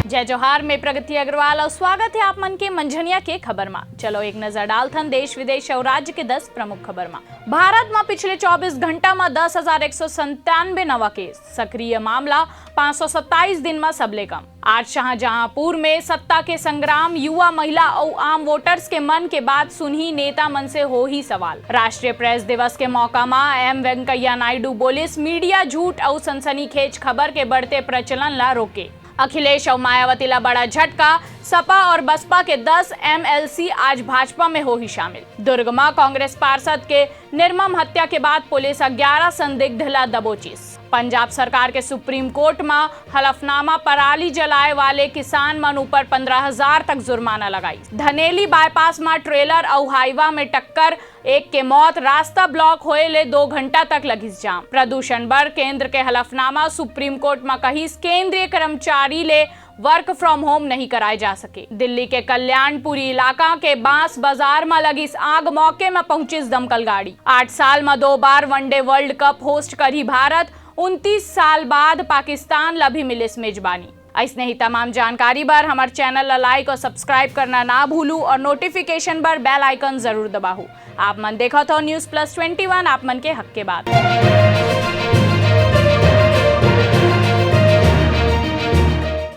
जय जोहार में प्रगति अग्रवाल और स्वागत है आप मन के मंझनिया के खबर में। चलो एक नजर डालथन देश विदेश और राज्य के 10 प्रमुख खबर में। भारत में पिछले 24 घंटा में 10,197 नवा केस, सक्रिय मामला 527 दिन में सबले कम। आज शाहजहांपुर में सत्ता के संग्राम, युवा, महिला और आम वोटर्स के मन के बात सुनही नेता मन से हो ही सवाल। राष्ट्रीय प्रेस दिवस के मौका में एम वेंकैया नायडू बोलिस, मीडिया झूठ और सनसनीखेज खबर के बढ़ते प्रचलन ला रोके। अखिलेश और मायावती ला बड़ा झटका, सपा और बसपा के 10 एमएलसी आज भाजपा में हो ही शामिल। दुर्ग में कांग्रेस पार्षद के निर्मम हत्या के बाद पुलिस 11 संदिग्ध ला दबोचिस। पंजाब सरकार के सुप्रीम कोर्ट में हलफनामा, पराली जलाए वाले किसान मन ऊपर 15,000 तक जुर्माना लगाई। धनेली बाईपास में ट्रेलर और हाईवा में टक्कर, एक के मौत, रास्ता ब्लॉक होए ले 2 घंटा तक लगिस जाम। प्रदूषण बर केंद्र के हलफनामा, सुप्रीम कोर्ट में कहिस केंद्रीय कर्मचारी ले वर्क फ्रॉम होम नहीं कराए जा सके। दिल्ली के कल्याणपुरी इलाका के बांस बाजार में लगिस आग, मौके में पहुंचिस दमकल गाड़ी। 8 साल में 2 बार वनडे वर्ल्ड कप होस्ट करी भारत, 29 साल बाद पाकिस्तान ला भी मिलिस मेजबानी। ऐसने ही तमाम जानकारी बर हमारे चैनल ला लाइक और सब्सक्राइब करना ना भूलू और नोटिफिकेशन बर बेल आइकन जरूर दबाहू। आप मन देखो तो न्यूज़ प्लस 21 आप मन के हक के बात।